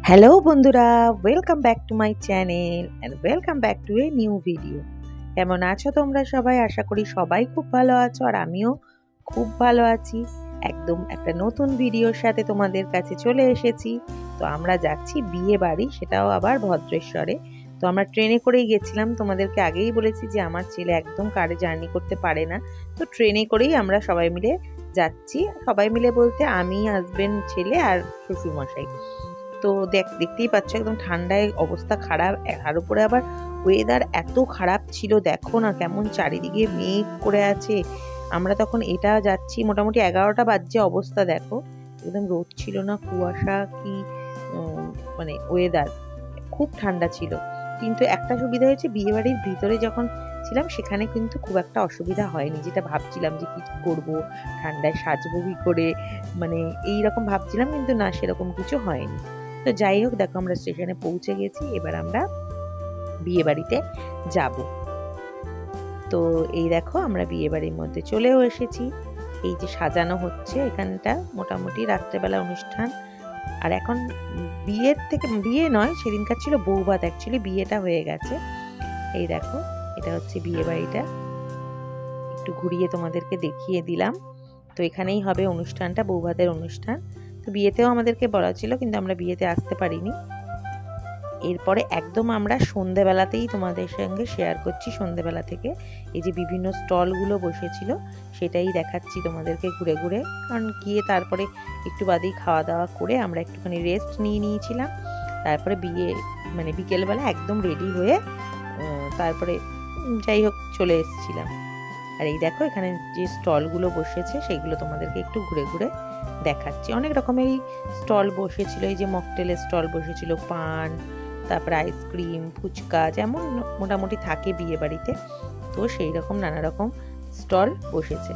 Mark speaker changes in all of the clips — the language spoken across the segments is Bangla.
Speaker 1: হ্যালো বন্ধুরা, welcome back to my channel and welcome back to a new video. কেমন আছো তোমরা সবাই? আশা করি সবাই খুব ভালো আছো, আর আমিও খুব ভালো আছি। একদম একটা নতুন ভিডিওর সাথে তোমাদের কাছে চলে এসেছি। তো আমরা যাচ্ছি বিয়ে বাড়ি, সেটাও আবার ভদ্রেশ্বরে। তো আমরা ট্রেনে করেই গেছিলাম, তোমাদেরকে আগেই বলেছি যে আমার ছেলে একদম কারে জার্নি করতে পারে না, তো ট্রেনে করেই আমরা সবাই মিলে যাচ্ছি। সবাই মিলে বলতে আমি, হাজবেন্ড, ছেলে আর শ্বশুরমশাই। তো দেখতেই পাচ্ছ একদম ঠান্ডায় অবস্থা খারাপ, আর উপরে আবার ওয়েদার এত খারাপ ছিল, দেখো না কেমন চারিদিকে মেঘ করে আছে। আমরা তখন এটা যাচ্ছি মোটামুটি 11টা বাজছে, অবস্থা দেখো একদম রোদ ছিল না, কুয়াশা কি মানে ওয়েদার খুব ঠান্ডা ছিল। কিন্তু একটা সুবিধা হয়েছে, বিয়ে বাড়ির ভিতরে যখন ছিলাম সেখানে কিন্তু খুব একটা অসুবিধা হয়নি, যেটা ভাবছিলাম যে কি করব, ঠান্ডায় সাজবো কি করে, মানে এইরকম ভাবছিলাম, কিন্তু না, সেরকম কিছু হয়নি। তো যাই হোক, দেখো আমরা স্টেশনে পৌঁছে গেছি, এবার আমরা বিয়ে বাড়িতে যাব। তো এই দেখো আমরা বিয়ে বাড়ির মধ্যে চলেও এসেছি। এই যে সাজানো হচ্ছে এখানটা, মোটামুটি রাত্রেবেলা অনুষ্ঠান। আর এখন বিয়ের থেকে, বিয়ে নয়, সেদিনকার ছিল বৌভাত, অ্যাকচুয়ালি বিয়েটা হয়ে গেছে। এই দেখো এটা হচ্ছে বিয়ে বাড়িটা, একটু ঘুরিয়ে তোমাদেরকে দেখিয়ে দিলাম। তো এখানেই হবে অনুষ্ঠানটা, বৌভাতের অনুষ্ঠান। তো বিয়েতেও আমাদেরকে বলা ছিল, কিন্তু আমরা বিয়েতে আসতে পারিনি। এরপরে একদম আমরা সন্ধেবেলাতেই তোমাদের সঙ্গে শেয়ার করছি, সন্ধেবেলা থেকে এই যে বিভিন্ন স্টলগুলো বসেছিল সেটাই দেখাচ্ছি তোমাদেরকে ঘুরে ঘুরে। কারণ গিয়ে তারপরে একটু বাদেই খাওয়া দাওয়া করে আমরা একটুখানি রেস্ট নিয়েছিলাম। তারপরে বিয়ে মানে বিকেলবেলা একদম রেডি হয়ে তারপরে যাই হোক চলে এসেছিলাম। আর এই দেখো এখানে যে স্টলগুলো বসেছে সেগুলো তোমাদেরকে একটু ঘুরে ঘুরে দেখাচ্ছি। অনেক রকমেরই স্টল বসেছিল, এই যে মকটেলের স্টল বসেছিল, পান, তারপরে আইসক্রিম, ফুচকা, যেমন মোটামুটি থাকে বিয়ে বাড়িতে, তো সেই রকম নানা রকম স্টল বসেছে।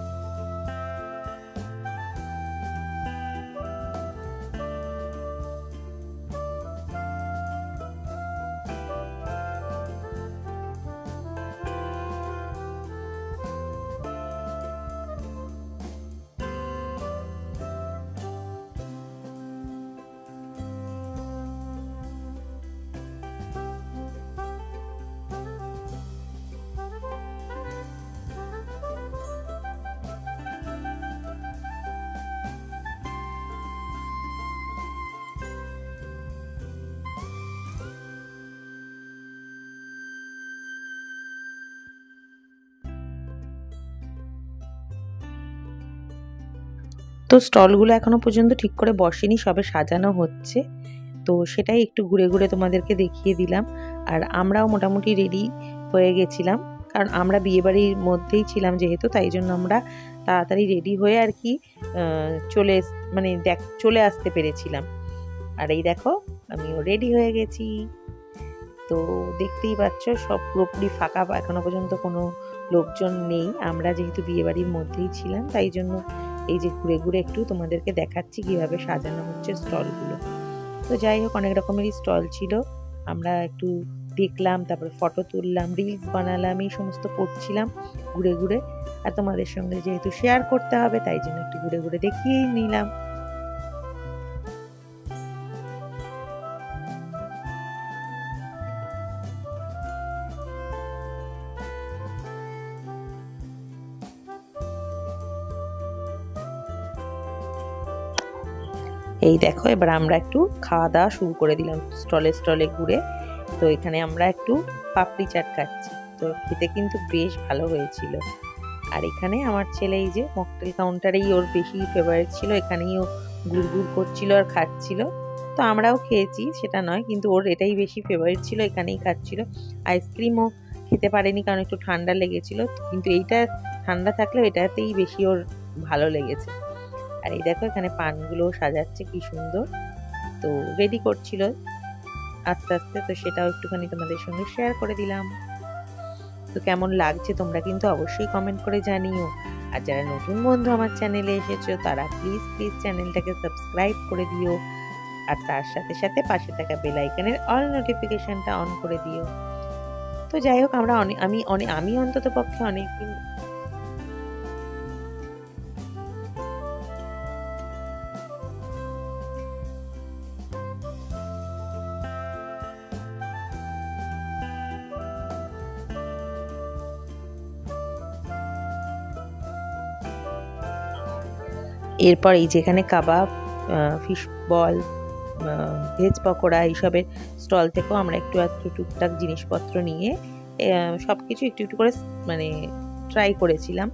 Speaker 1: তো স্টলগুলো এখনো পর্যন্ত ঠিক করে বসেনি, সবে সাজানো হচ্ছে, তো সেটাই একটু ঘুরে ঘুরে তোমাদেরকে দেখিয়ে দিলাম। আর আমরাও মোটামুটি রেডি হয়ে গেছিলাম, কারণ আমরা বিয়েবাড়ির মধ্যেই ছিলাম যেহেতু, তাই জন্য আমরা তাড়াতাড়ি রেডি হয়ে আর কি চলে আসতে পেরেছিলাম। আর এই দেখো আমিও রেডি হয়ে গেছি। তো দেখতেই পাচ্ছ সব পুরোপুরি ফাঁকা, এখনো পর্যন্ত কোনো লোকজন নেই। আমরা যেহেতু বিয়েবাড়ির মধ্যেই ছিলাম তাই জন্য এই যে ঘুরে ঘুরে একটু তোমাদেরকে দেখাচ্ছি কিভাবে সাজানো হচ্ছে স্টলগুলো। তো যাই হোক অনেক রকমেরই স্টল ছিল, আমরা একটু দেখলাম, তারপরে ফটো তুললাম, রিলস বানালাম, এই সমস্ত করছিলাম ঘুরে ঘুরে। আর তোমাদের সঙ্গে যেহেতু শেয়ার করতে হবে তাই জন্য একটু ঘুরে ঘুরে দেখিয়েই নিলাম। এই দেখো এবার আমরা একটু খাওয়া দাওয়া শুরু করে দিলাম স্টলে স্টলে ঘুরে। তো এখানে আমরা একটু পাপড়ি চাট খাচ্ছি, তো খেতে কিন্তু বেশ ভালো হয়েছিল। আর এখানে আমার ছেলে এই যে মকটেল কাউন্টারেই ওর বেশি ফেভারিট ছিল, এখানেই ও ঘুরঘুর করছিল আর খাচ্ছিল। তো আমরাও খেয়েছি সেটা নয়, কিন্তু ওর এটাই বেশি ফেভারিট ছিল, এখানেই খাচ্ছিল। আইসক্রিমও খেতে পারেনি কারণ একটু ঠান্ডা লেগেছিল, কিন্তু এইটা ঠান্ডা থাকলেও এটাতেই বেশি ওর ভালো লেগেছে। আর আর এই দেখো এখানে পানগুলো সাজাচ্ছে কি সুন্দর। তো রেডি করছিল আস্তে আস্তে, তো সেটাও একটুখানি তোমাদের সঙ্গে শেয়ার করে দিলাম। তো কেমন লাগছে তোমরা কিন্তু অবশ্যই কমেন্ট করে জানিও। আর যারা নতুন বন্ধু আমার চ্যানেলে এসেছো তারা প্লিজ প্লিজ চ্যানেলটাকে সাবস্ক্রাইব করে দিও, আর তার সাথে সাথে পাশে থাকা বেল আইকনের অল নোটিফিকেশনটা অন করে দিও। তো যাই হোক আমরা আমি অন্তত পক্ষে অনেকদিন এরপর এই যেখানে কাবাব, ফিশ বল, ভেজ পকোড়া এইসবের স্টল থেকেও আমরা একটু টুকটাক জিনিসপত্র নিয়ে সব কিছু একটু একটু করে মানে ট্রাই করেছিলাম।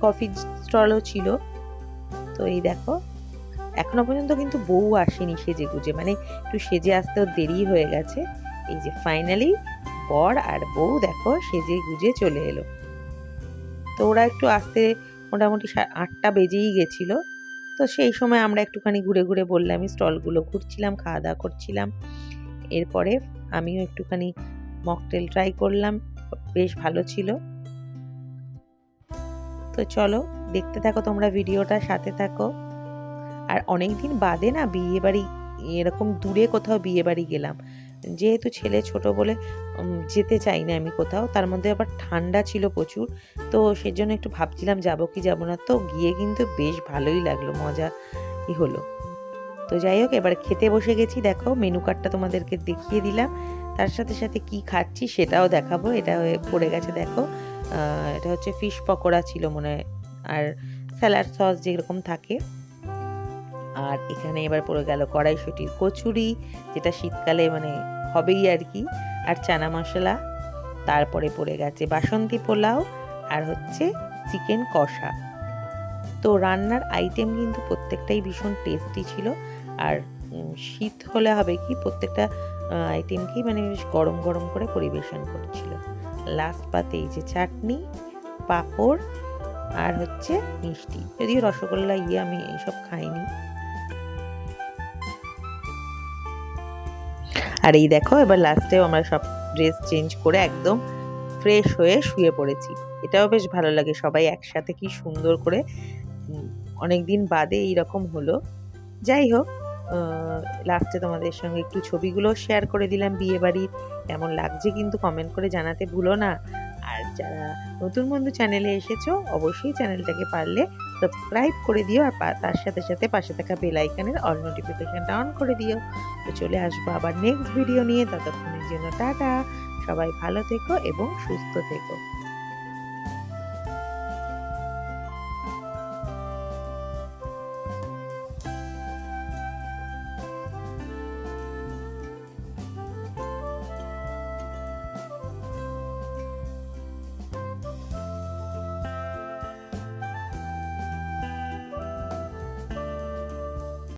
Speaker 1: কফি স্টলও ছিল। তো এই দেখো এখনো পর্যন্ত কিন্তু বউ আসেনি সেজে গুজে, মানে একটু সেজে আসতেও দেরি হয়ে গেছে। এই যে ফাইনালি বর আর বউ দেখো সেজে গুজে চলে এলো। তো ওরা একটু আসতে মোটামুটি 8টা বেজেই গেছিল। তো সেই সময় আমরা একটুখানি ঘুরে ঘুরে বললাম স্টলগুলো ঘুরছিলাম, খাওয়া দাওয়া করছিলাম। এরপরে আমিও একটুখানি মকটেল ট্রাই করলাম, বেশ ভালো ছিল। তো চলো দেখতে থাকো তোমরা ভিডিওটা, সাথে থাকো। আর অনেকদিন বাদে না বিয়ে বাড়ি, এরকম দূরে কোথাও বিয়ে বাড়ি গেলাম, যেহেতু ছেলে ছোট বলে যেতে চাই না আমি কোথাও, তার মধ্যে আবার ঠান্ডা ছিল প্রচুর। তো সেজন্য একটু ভাবছিলাম যাবো কি যাবো না, তো গিয়ে কিন্তু বেশ ভালোই লাগলো, মজাই হলো। তো যাই হোক এবার খেতে বসে গেছি। দেখো মেনু কার্ডটা তোমাদেরকে দেখিয়ে দিলাম, তার সাথে সাথে কি খাচ্ছি সেটাও দেখাবো। এটা পড়ে গেছে দেখো, এটা হচ্ছে ফিশ পকোড়া ছিল মনে হয়, আর স্যালাড সস যেরকম থাকে। আর এখানে এবার পড়ে গেল কড়াইশুঁটির কচুরি, যেটা শীতকালে মানে হবেই আর কি, আর চানা মশলা। তারপরে পড়ে গেছে বাসন্তী পোলাও, আর হচ্ছে চিকেন কষা। তো রান্নার আইটেম কিন্তু প্রত্যেকটাই ভীষণ টেস্টি ছিল। আর শীত হলে হবে কি প্রত্যেকটা আইটেমকেই মানে বেশ গরম গরম করে পরিবেশন করছিল। লাস্ট পাতে এই যে চাটনি, পাঁপড়, আর হচ্ছে মিষ্টি, যদিও রসগোল্লা আমি এইসব খাইনি। আর এই দেখো এবার লাস্টেও আমরা সব ড্রেস চেঞ্জ করে একদম ফ্রেশ হয়ে শুয়ে পড়েছি। এটাও বেশ ভালো লাগে, সবাই একসাথে কি সুন্দর করে অনেকদিন বাদে এইরকম হলো। যাই হোক লাস্টে তোমাদের সঙ্গে একটু ছবিগুলো শেয়ার করে দিলাম বিয়ে বাড়ির, কেমন লাগছে কিন্তু কমেন্ট করে জানাতে ভুলো না। আর যারা নতুন বন্ধু চ্যানেলে এসেছো অবশ্যই চ্যানেলটাকে পারলে সাবস্ক্রাইব করে দিও, আর তার সাথে সাথে পাশে থাকা বেল আইকনের অল নোটিফিকেশনটা অন করে দিও। তো চলে আসবো আবার নেক্সট ভিডিও নিয়ে, ততক্ষণের জন্য টাটা। সবাই ভালো থেকো এবং সুস্থ থেকো।